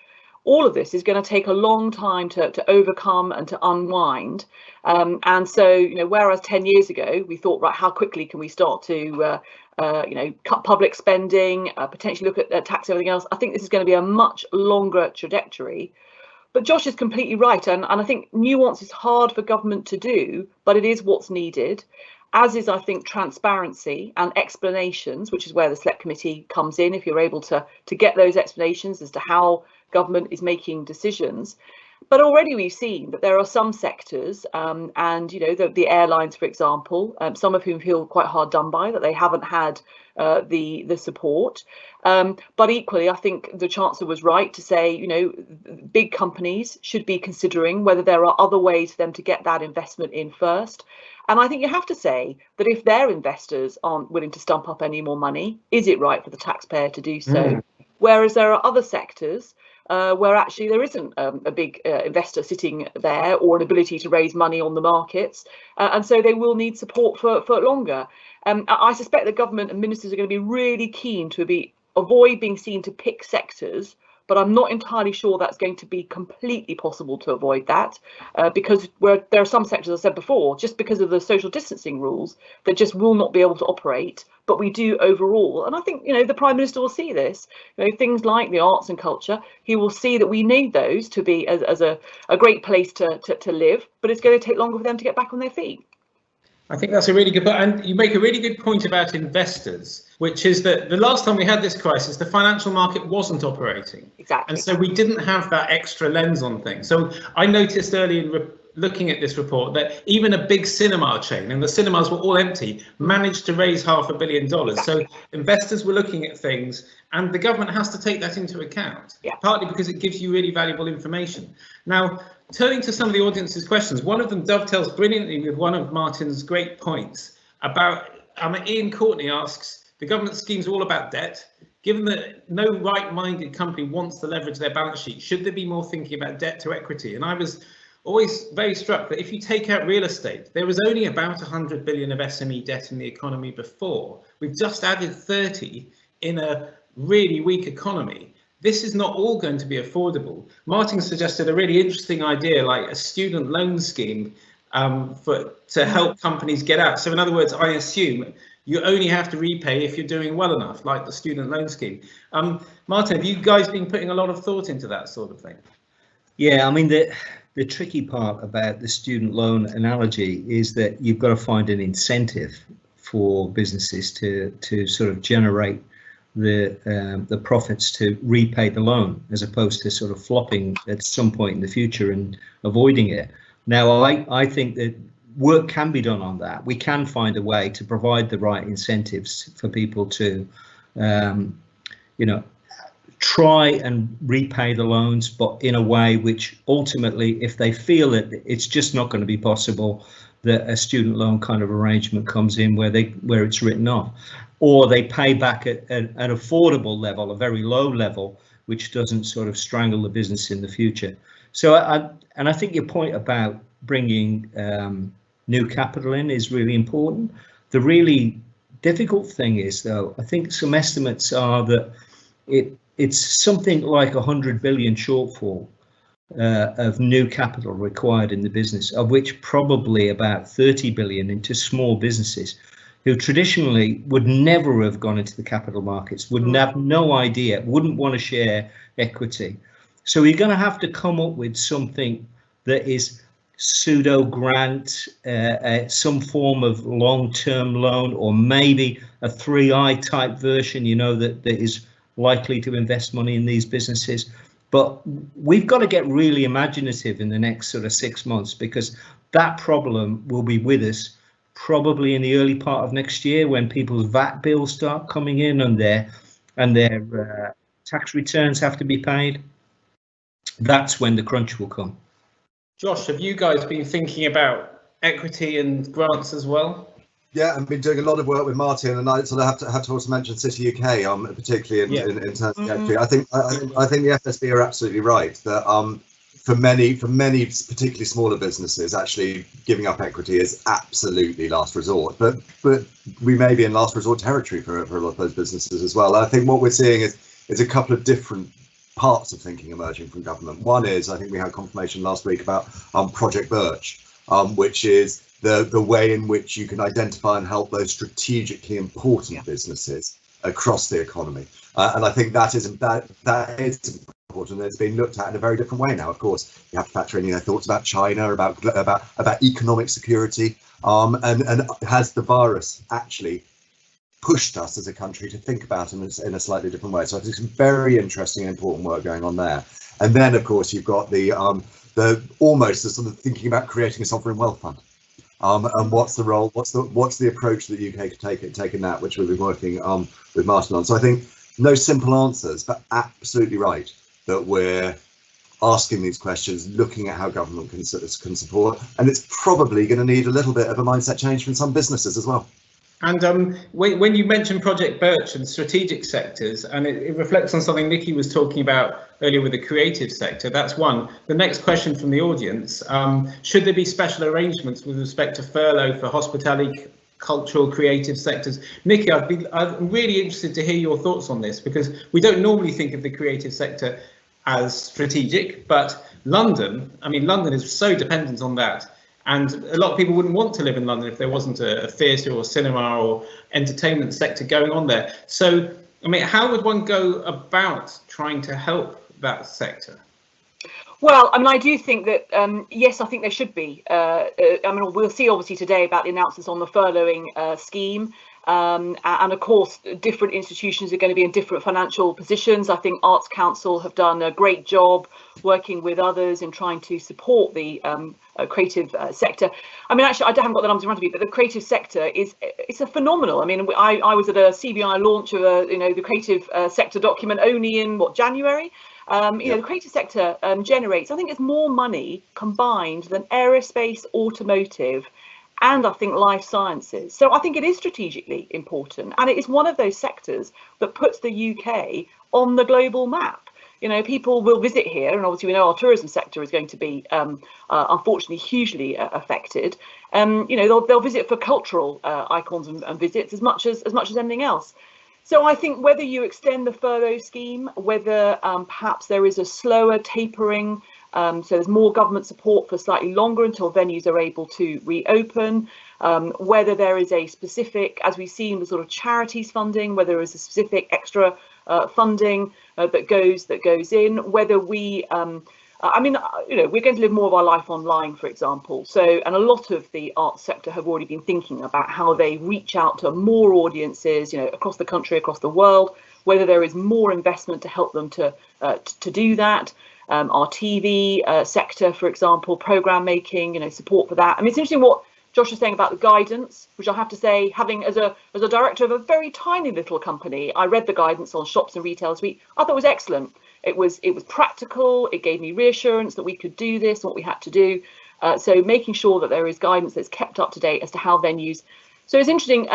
all of this is going to take a long time to overcome and to unwind. And so, whereas 10 years ago, we thought, right, how quickly can we start to, cut public spending, potentially look at tax and everything else, I think this is going to be a much longer trajectory. But Josh is completely right. And I think nuance is hard for government to do, but it is what's needed, as is, I think, transparency and explanations, which is where the Select Committee comes in, if you're able to get those explanations as to how government is making decisions. But already we've seen that there are some sectors, the airlines, for example, some of whom feel quite hard done by, that they haven't had the support. But equally, I think the Chancellor was right to say, big companies should be considering whether there are other ways for them to get that investment in first. And I think you have to say that if their investors aren't willing to stump up any more money, is it right for the taxpayer to do so? Whereas there are other sectors where actually there isn't a big investor sitting there or an ability to raise money on the markets. And so they will need support for longer. I suspect the government and ministers are going to be really keen to avoid being seen to pick sectors, but I'm not entirely sure that's going to be completely possible to avoid that because there are some sectors, as I said before, just because of the social distancing rules, that just will not be able to operate. But we do overall. And I think, the Prime Minister will see this, things like the arts and culture. He will see that we need those to be as a great place to live, but it's going to take longer for them to get back on their feet. I think that's a really good point. And you make a really good point about investors, which is that the last time we had this crisis, the financial market wasn't operating. Exactly. And so we didn't have that extra lens on things. So I noticed early in looking at this report that even a big cinema chain, and the cinemas were all empty, managed to raise $500 million. Exactly. So investors were looking at things, and the government has to take that into account, partly because it gives you really valuable information. Now, turning to some of the audience's questions, one of them dovetails brilliantly with one of Martin's great points about, Ian Courtney asks, the government scheme's all about debt. Given that no right-minded company wants to leverage their balance sheet, should there be more thinking about debt to equity? And I was always very struck that if you take out real estate, there was only about 100 billion of SME debt in the economy before. We've just added 30 in a really weak economy. This is not all going to be affordable. Martin suggested a really interesting idea, like a student loan scheme to help companies get out. So in other words, I assume you only have to repay if you're doing well enough, like the student loan scheme. Martin, have you guys been putting a lot of thought into that sort of thing? Yeah, I mean, the tricky part about the student loan analogy is that you've got to find an incentive for businesses to sort of generate the profits to repay the loan, as opposed to sort of flopping at some point in the future and avoiding it. Now, I think that work can be done on that. We can find a way to provide the right incentives for people to, try and repay the loans, but in a way which ultimately, if they feel that it's just not going to be possible, that a student loan kind of arrangement comes in where it's written off, or they pay back at an affordable level, a very low level, which doesn't sort of strangle the business in the future. So I think your point about bringing new capital in is really important. The really difficult thing is, though, I think some estimates are that it's something like 100 billion shortfall of new capital required in the business, of which probably about 30 billion into small businesses who traditionally would never have gone into the capital markets, would have no idea, wouldn't want to share equity. So you're going to have to come up with something that is pseudo grant, some form of long-term loan, or maybe a 3i type version, that is likely to invest money in these businesses. But we've got to get really imaginative in the next sort of 6 months, because that problem will be with us probably in the early part of next year, when people's VAT bills start coming in and their tax returns have to be paid. That's when the crunch will come. Josh, have you guys been thinking about equity and grants as well? Yeah, I've been doing a lot of work with Martin, and I sort of have to also mention City UK, particularly in terms of equity. I think the FSB are absolutely right that for many particularly smaller businesses, actually giving up equity is absolutely last resort. But we may be in last resort territory for a lot of those businesses as well. And I think what we're seeing is a couple of different parts of thinking emerging from government. One is, I think we had confirmation last week about Project Birch, which is the way in which you can identify and help those strategically important businesses across the economy. And I think that is important. It's been looked at in a very different way now. Of course, you have to factor in thoughts about China, about economic security, and has the virus actually pushed us as a country to think about them in a slightly different way. So I think some very interesting and important work going on there. And then, of course, you've got the almost the sort of thinking about creating a sovereign wealth fund. And what's the role? What's the approach that the UK could take in that, which we've been working with Martin on. So I think no simple answers, but absolutely right that we're asking these questions, looking at how government can support, and it's probably going to need a little bit of a mindset change from some businesses as well. And when you mentioned Project Birch and strategic sectors, and it reflects on something Nikki was talking about earlier with the creative sector, that's one. The next question from the audience, should there be special arrangements with respect to furlough for hospitality, cultural, creative sectors? Nikki, I'm really interested to hear your thoughts on this, because we don't normally think of the creative sector as strategic, but London is so dependent on that. And a lot of people wouldn't want to live in London if there wasn't a theatre or cinema or entertainment sector going on there. So, how would one go about trying to help that sector? Well, I do think that, yes, I think there should be. We'll see obviously today about the announcements on the furloughing scheme. And of course, different institutions are going to be in different financial positions. I think Arts Council have done a great job working with others in trying to support the creative sector. Actually, I haven't got the numbers in front of me, but the creative sector it's a phenomenal. I was at a CBI launch of the creative sector document only in January. The creative sector generates, I think it's more money combined than aerospace, automotive, and I think life sciences. So I think it is strategically important, and it is one of those sectors that puts the UK on the global map. People will visit here, and obviously we know our tourism sector is going to be unfortunately hugely affected. They'll visit for cultural icons and visits as much as anything else. So I think whether you extend the furlough scheme, whether perhaps there is a slower tapering So there's more government support for slightly longer until venues are able to reopen. Whether there is a specific, as we've seen with sort of charities funding, whether there is a specific extra funding that goes in, whether we I mean, we're going to live more of our life online, for example. So, and a lot of the arts sector have already been thinking about how they reach out to more audiences, across the country, across the world, whether there is more investment to help them to do that. Our TV sector, for example, program making, support for that. I mean, it's interesting what Josh is saying about the guidance, which I have to say, having as a director of a very tiny little company, I read the guidance on shops and retail suite. I thought it was excellent. It was practical. It gave me reassurance that we could do this, what we had to do. So making sure that there is guidance that's kept up to date as to how venues. So it's interesting.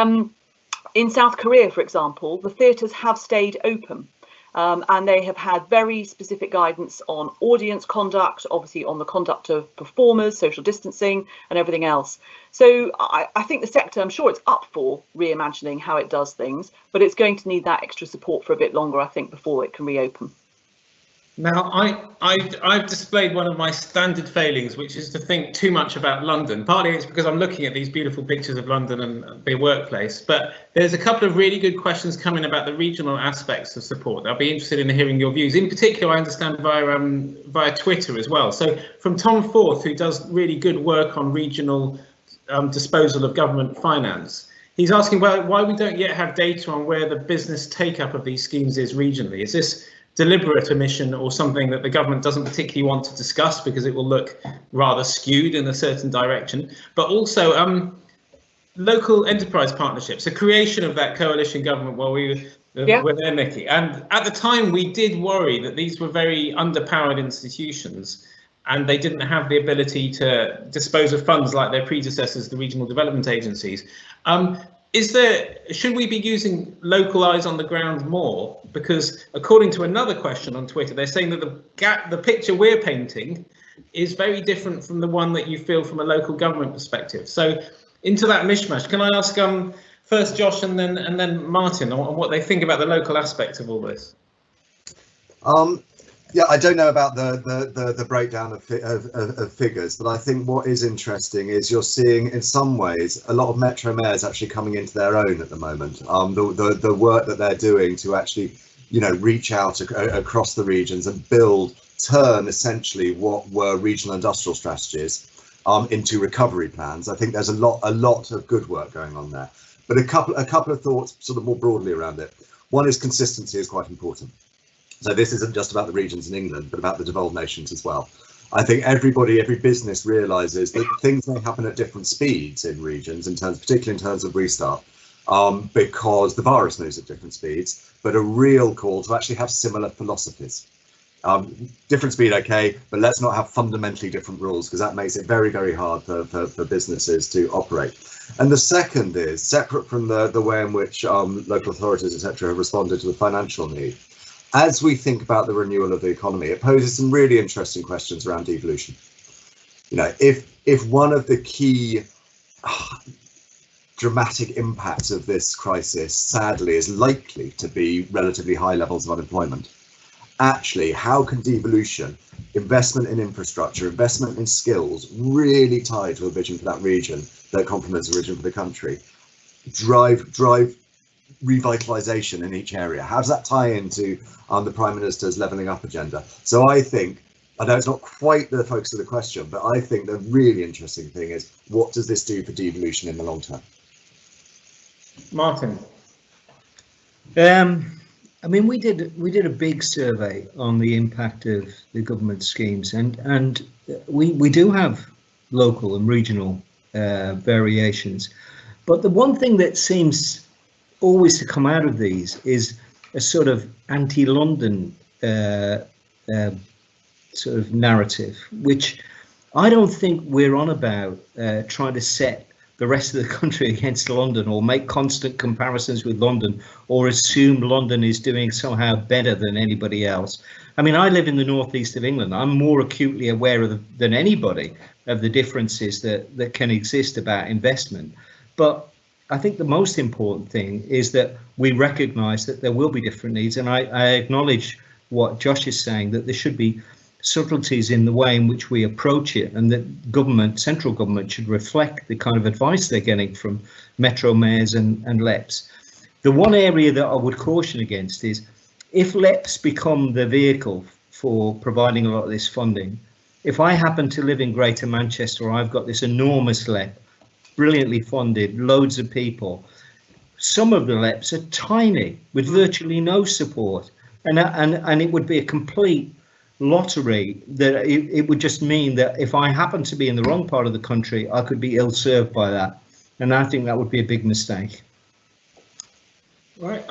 In South Korea, for example, the theatres have stayed open. And they have had very specific guidance on audience conduct, obviously on the conduct of performers, social distancing and everything else. So I think the sector, I'm sure it's up for reimagining how it does things, but it's going to need that extra support for a bit longer, I think, before it can reopen. Now, I've displayed one of my standard failings, which is to think too much about London. Partly it's because I'm looking at these beautiful pictures of London and the workplace, but there's a couple of really good questions coming about the regional aspects of support. I'll be interested in hearing your views. In particular, I understand via Twitter as well. So from Tom Forth, who does really good work on regional disposal of government finance, he's asking why we don't yet have data on where the business take-up of these schemes is regionally. Is this deliberate omission or something that the government doesn't particularly want to discuss because it will look rather skewed in a certain direction? But also local enterprise partnerships, the creation of that coalition government while we were there, Mickey. And at the time we did worry that these were very underpowered institutions and they didn't have the ability to dispose of funds like their predecessors, the regional development agencies. Should we be using local eyes on the ground more? Because according to another question on Twitter, they're saying that the picture we're painting is very different from the one that you feel from a local government perspective. So into that mishmash, can I ask first Josh and then Martin on what they think about the local aspect of all this? Yeah, I don't know about the breakdown of figures, but I think what is interesting is you're seeing in some ways a lot of metro mayors actually coming into their own at the moment. The work that they're doing to actually, reach out across the regions and turn essentially what were regional industrial strategies into recovery plans. I think there's a lot of good work going on there. But a couple of thoughts sort of more broadly around it. One is consistency is quite important. So this isn't just about the regions in England, but about the devolved nations as well. I think every business realises that things may happen at different speeds in regions, particularly in terms of restart, because the virus moves at different speeds, but a real call to actually have similar philosophies. Different speed, okay, but let's not have fundamentally different rules, because that makes it very, very hard for businesses to operate. And the second is, separate from the way in which local authorities, etc., have responded to the financial need. As we think about the renewal of the economy, it poses some really interesting questions around devolution. If one of the key dramatic impacts of this crisis, sadly, is likely to be relatively high levels of unemployment, actually, how can devolution, investment in infrastructure, investment in skills, really tied to a vision for that region that complements the vision for the country, drive revitalisation in each area? How does that tie into the Prime Minister's levelling up agenda? So I know it's not quite the focus of the question, but I think the really interesting thing is, what does this do for devolution in the long term? Martin. I mean, we did a big survey on the impact of the government schemes, and we do have local and regional variations, but the one thing that seems always to come out of these is a sort of anti-London sort of narrative, which I don't think we're on about trying to set the rest of the country against London or make constant comparisons with London or assume London is doing somehow better than anybody else. I mean, I live in the northeast of England. I'm more acutely aware than anybody of the differences that can exist about investment. But I think the most important thing is that we recognise that there will be different needs, and I acknowledge what Josh is saying, that there should be subtleties in the way in which we approach it, and that government, central government, should reflect the kind of advice they're getting from metro mayors and LEPs. The one area that I would caution against is if LEPs become the vehicle for providing a lot of this funding. If I happen to live in Greater Manchester, I've got this enormous LEP, brilliantly funded, loads of people. Some of the LEPs are tiny with virtually no support, and it would be a complete lottery. That it would just mean that if I happen to be in the wrong part of the country, I could be ill served by that, and I think that would be a big mistake. Right.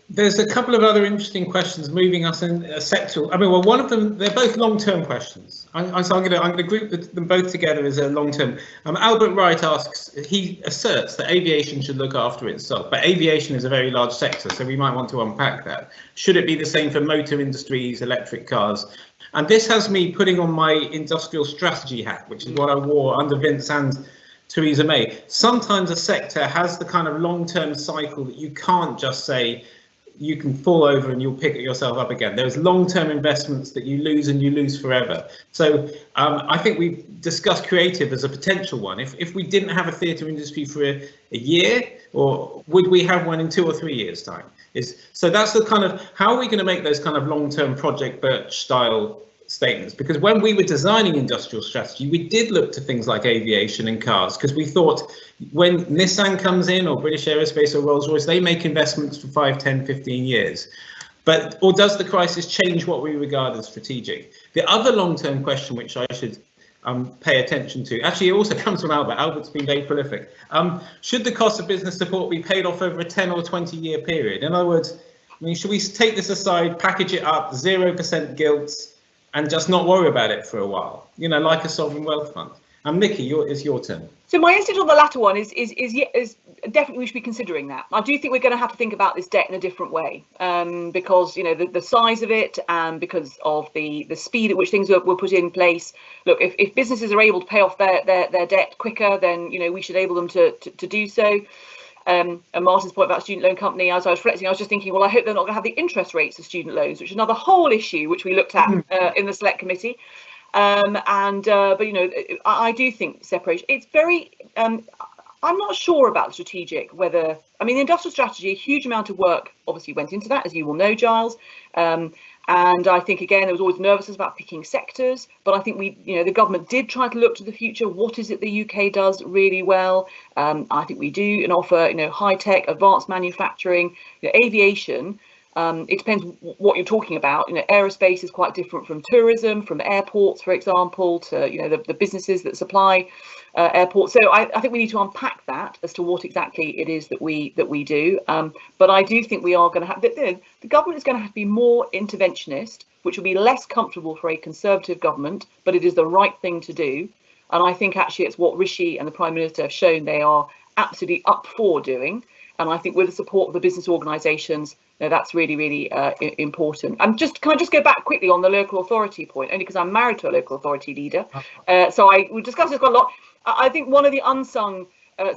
There's a couple of other interesting questions moving us in a sector. I mean, well, one of them, they're both long-term questions. So I'm going to group them both together as a long-term. Albert Wright asks, he asserts that aviation should look after itself, but aviation is a very large sector, so we might want to unpack that. Should it be the same for motor industries, electric cars? And this has me putting on my industrial strategy hat, which is what I wore under Vince and Theresa May. Sometimes a sector has the kind of long-term cycle that you can't just say, you can fall over and you'll pick yourself up again. There's long-term investments that you lose and you lose forever. So I think we've discussed creative as a potential one. If we didn't have a theatre industry for a year, or would we have one in 2 or 3 years' time? So that's the kind of, how are we going to make those kind of long-term Project Birch style statements? Because when we were designing industrial strategy, we did look to things like aviation and cars, because we thought when Nissan comes in, or British Aerospace, or Rolls-Royce, they make investments for 5, 10, 15 years. But, or does the crisis change what we regard as strategic? The other long-term question, which I should pay attention to, actually it also comes from Albert. Albert's been very prolific. Should the cost of business support be paid off over a 10 or 20 year period? In other words, I mean, should we take this aside, package it up, 0% gilt, and just not worry about it for a while, you know, like a sovereign wealth fund? And Nikki, it's your turn. So my instinct on the latter one is definitely we should be considering that. I do think we're going to have to think about this debt in a different way, because, you know, the size of it, and because of the speed at which things were put in place. Look, if businesses are able to pay off their debt quicker, then, you know, we should enable them to do so. And Martin's point about student loan company, as I was reflecting, I was just thinking, well, I hope they're not going to have the interest rates of student loans, which is another whole issue which we looked at in the Select Committee. But, you know, I do think separation, it's very, I'm not sure about strategic, whether, I mean, the industrial strategy, a huge amount of work obviously went into that, as you will know, Giles. And I think, again, there was always nervousness about picking sectors, but I think the government did try to look to the future. What is it the UK does really well? I think we do and offer, you know, high tech, advanced manufacturing, you know, aviation. It depends what you're talking about. You know, aerospace is quite different from tourism, from airports, for example, to, you know, the businesses that supply airports. So I think we need to unpack that as to what exactly it is that we do. But I do think we are going to have the government is going to have to be more interventionist, which will be less comfortable for a Conservative government, but it is the right thing to do. And I think actually it's what Rishi and the Prime Minister have shown they are absolutely up for doing. And I think with the support of the business organisations, that's really, really important. And can I just go back quickly on the local authority point, only because I'm married to a local authority leader. So we discussed this quite a lot. I think one of the unsung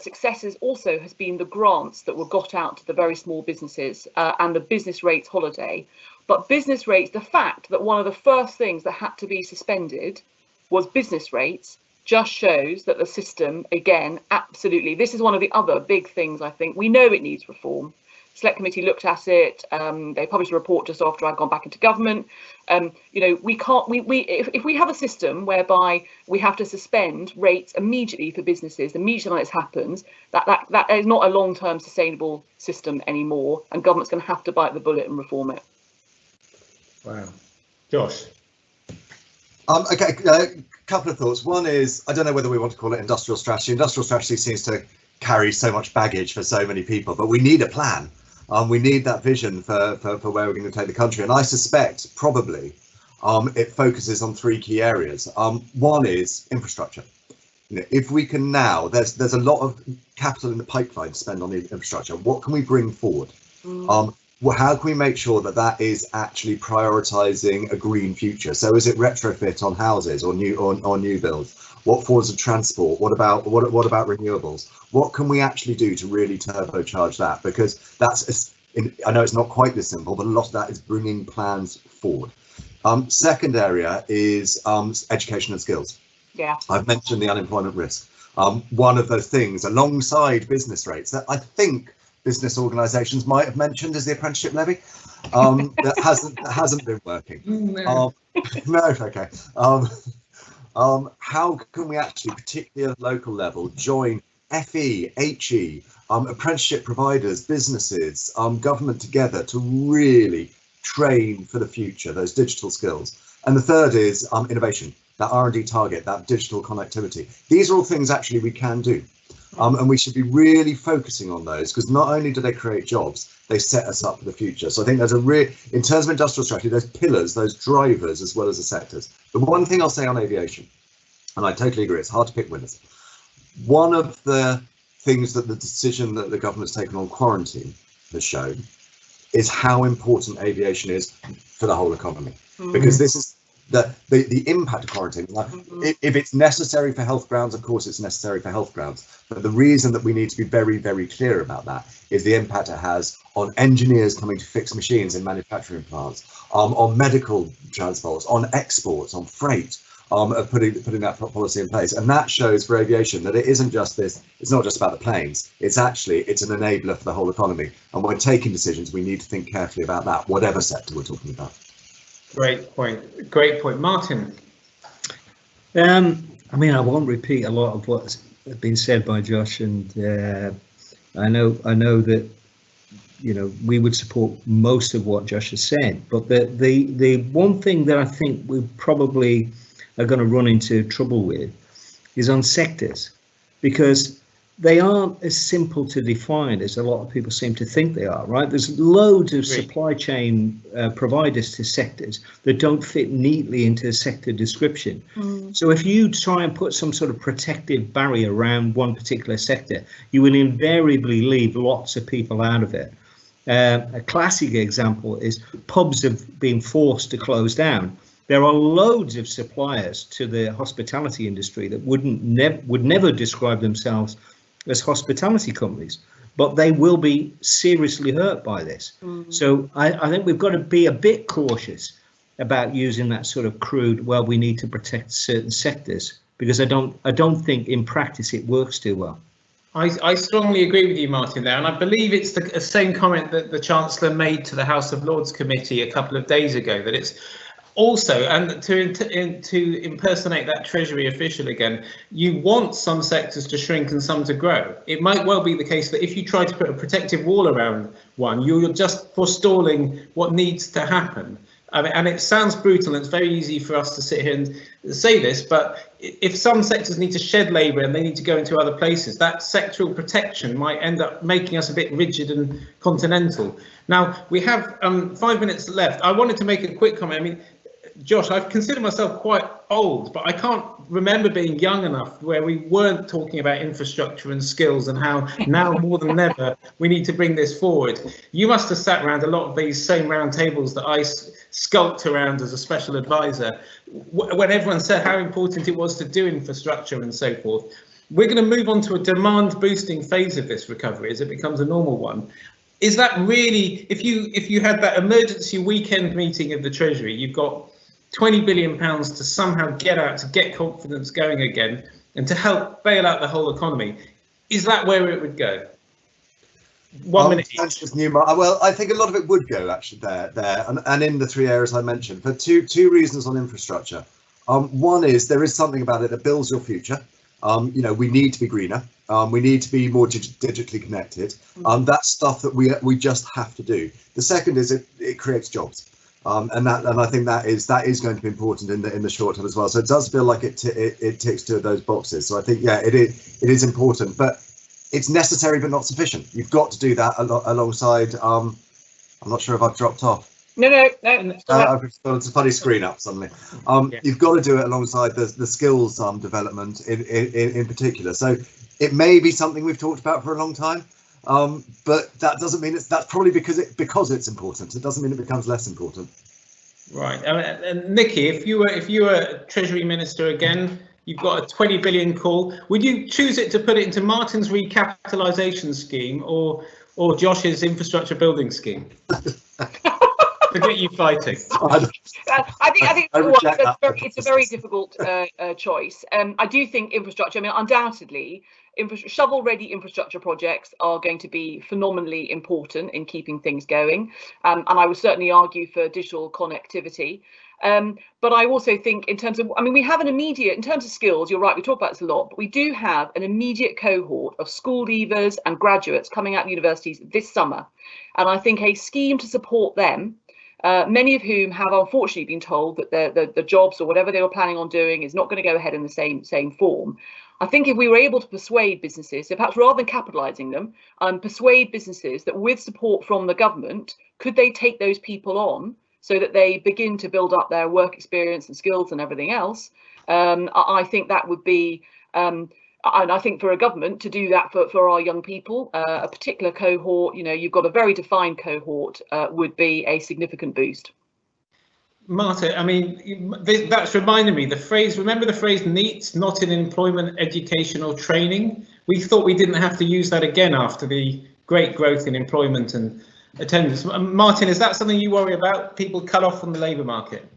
successes also has been the grants that were got out to the very small businesses and the business rates holiday. But business rates, the fact that one of the first things that had to be suspended was business rates, just shows that the system, again, absolutely, this is one of the other big things. I think we know it needs reform. Select Committee looked at it. They published a report just after I'd gone back into government. You know, we can't. If we have a system whereby we have to suspend rates immediately for businesses, immediately when it happens, that is not a long-term sustainable system anymore, and government's going to have to bite the bullet and reform it. Wow, Josh. Okay, a couple of thoughts. One is, I don't know whether we want to call it industrial strategy. Industrial strategy seems to carry so much baggage for so many people, but we need a plan. We need that vision for where we're going to take the country. And I suspect probably it focuses on 3 key areas. One is infrastructure. You know, if we can now, there's a lot of capital in the pipeline to spend on the infrastructure. What can we bring forward? How can we make sure that is actually prioritising a green future? So is it retrofit on houses or new builds? What forms of transport? What about renewables? What can we actually do to really turbocharge that? Because I know it's not quite this simple, but a lot of that is bringing plans forward. Second area is education and skills. Yeah. I've mentioned the unemployment risk. One of those things alongside business rates that I think business organisations might have mentioned is the apprenticeship levy. That hasn't been working. No, okay. How can we actually, particularly at local level, join FE, HE, apprenticeship providers, businesses, government together to really train for the future, those digital skills? And the third is innovation, that R&D target, that digital connectivity. These are all things actually we can do. And we should be really focusing on those, because not only do they create jobs, they set us up for the future. So I think there's in terms of industrial strategy, those pillars, those drivers, as well as the sectors. The one thing I'll say on aviation, and I totally agree, it's hard to pick winners. One of the things that the decision that the government's taken on quarantine has shown is how important aviation is for the whole economy. Because this is the impact of quarantine. If it's necessary for health grounds, of course it's necessary for health grounds. But the reason that we need to be very, very clear about that is the impact it has on engineers coming to fix machines in manufacturing plants, on medical transports, on exports, on freight, of putting that policy in place. And that shows for aviation that it isn't just this, it's not just about the planes, it's an enabler for the whole economy. And when taking decisions, we need to think carefully about that, whatever sector we're talking about. Great point. Martin? I mean, I won't repeat a lot of what's been said by Josh, and I know that, you know, we would support most of what Josh has said, but the one thing that I think we probably are going to run into trouble with is on sectors, because they aren't as simple to define as a lot of people seem to think they are, right? There's loads of supply chain providers to sectors that don't fit neatly into a sector description. So if you try and put some sort of protective barrier around one particular sector, you will invariably leave lots of people out of it. A classic example is pubs have been forced to close down. There are loads of suppliers to the hospitality industry that would never describe themselves as hospitality companies, but they will be seriously hurt by this. So I think we've got to be a bit cautious about using that sort of crude, well, we need to protect certain sectors, because I don't think in practice it works too well. I strongly agree with you, Martin, there, and I believe it's the same comment that the Chancellor made to the House of Lords Committee a couple of days ago, that it's also, and to impersonate that Treasury official again, you want some sectors to shrink and some to grow. It might well be the case that if you try to put a protective wall around one, you're just forestalling what needs to happen. I mean, and it sounds brutal, and it's very easy for us to sit here and say this, but if some sectors need to shed labour and they need to go into other places, that sectoral protection might end up making us a bit rigid and continental. Now, we have 5 minutes left. I wanted to make a quick comment. I mean, Josh, I've considered myself quite old, but I can't remember being young enough where we weren't talking about infrastructure and skills, and how now more than ever we need to bring this forward. You must have sat around a lot of these same round tables that I skulked around as a special advisor when everyone said how important it was to do infrastructure and so forth. We're going to move on to a demand boosting phase of this recovery as it becomes a normal one. Is that really, if you had that emergency weekend meeting of the Treasury, you've got £20 billion to somehow get out, to get confidence going again, and to help bail out the whole economy, is that where it would go? 1 minute each. Well, I think a lot of it would go actually there, and in the three areas I mentioned, for two reasons on infrastructure. One is there is something about it that builds your future. You know, we need to be greener. We need to be more digitally connected. That's stuff that we just have to do. The second is it creates jobs. And I think that is going to be important in the short term as well. So it does feel like it ticks two of those boxes. So I think, yeah, it is important, but it's necessary but not sufficient. You've got to do that alongside. I'm not sure if I've dropped off. No. It's a funny screen up suddenly. You've got to do it alongside the skills development in particular. So it may be something we've talked about for a long time. But that doesn't mean that's probably because it's important. It doesn't mean it becomes less important. Right. And Nikki, if you were Treasury Minister again, you've got a 20 billion call. Would you choose it to put it into Martin's recapitalisation scheme or Josh's infrastructure building scheme? Forget you fighting. I think it's a very difficult choice. I do think infrastructure, I mean, undoubtedly, shovel-ready infrastructure projects are going to be phenomenally important in keeping things going. And I would certainly argue for digital connectivity. But I also think in terms of, I mean, we have an immediate, in terms of skills, you're right, we talk about this a lot, but we do have an immediate cohort of school leavers and graduates coming out of universities this summer. And I think a scheme to support them, many of whom have unfortunately been told that the jobs or whatever they were planning on doing is not going to go ahead in the same form. I think if we were able to persuade businesses, so perhaps rather than capitalising them, persuade businesses that with support from the government, could they take those people on so that they begin to build up their work experience and skills and everything else, I think that would be, and I think for a government to do that for our young people, a particular cohort, you know, you've got a very defined cohort, would be a significant boost. Marta, I mean, that's reminded me, the phrase, remember the phrase NEET, not in employment, education or training? We thought we didn't have to use that again after the great growth in employment and attendance. Martin, is that something you worry about, people cut off from the labour market?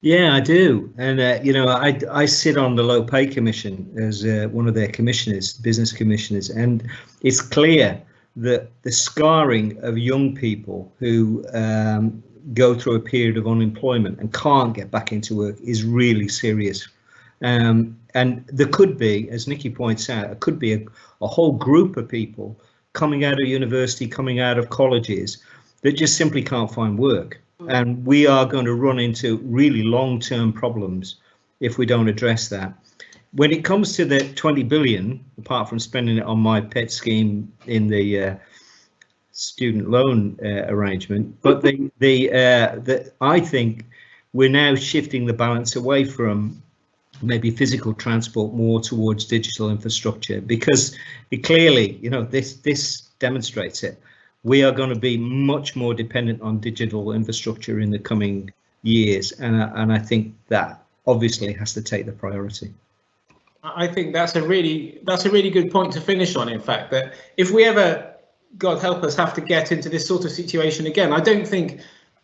Yeah, I do. And, you know, I sit on the Low Pay Commission as one of their commissioners, business commissioners, and it's clear that the scarring of young people who go through a period of unemployment and can't get back into work is really serious. And there could be, as Nikki points out, it could be a whole group of people coming out of university, coming out of colleges that just simply can't find work. And we are going to run into really long-term problems if we don't address that. When it comes to the 20 billion, apart from spending it on my pet scheme in the student loan arrangement, but I think we're now shifting the balance away from maybe physical transport more towards digital infrastructure, because it clearly, you know, this demonstrates it. We are going to be much more dependent on digital infrastructure in the coming years, and I think that obviously has to take the priority. I think that's a really good point to finish on, in fact, that if we ever, God help us, have to get into this sort of situation again, I don't think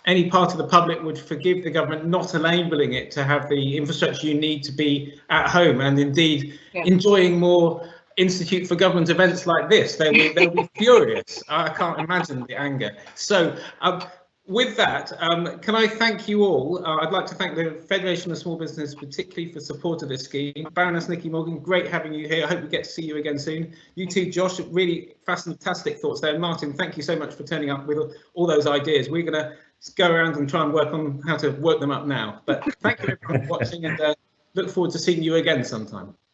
any part of the public would forgive the government not enabling it to have the infrastructure you need to be at home and indeed enjoying more Institute for Government events like this. They'll be furious. I can't imagine the anger. So with that, can I thank you all? I'd like to thank the Federation of Small Business particularly for support of this scheme. Baroness Nikki Morgan, great having you here. I hope we get to see you again soon. You too, Josh, really fantastic thoughts there. Martin, thank you so much for turning up with all those ideas. We're going to go around and try and work on how to work them up now. But thank you everyone for watching, and look forward to seeing you again sometime.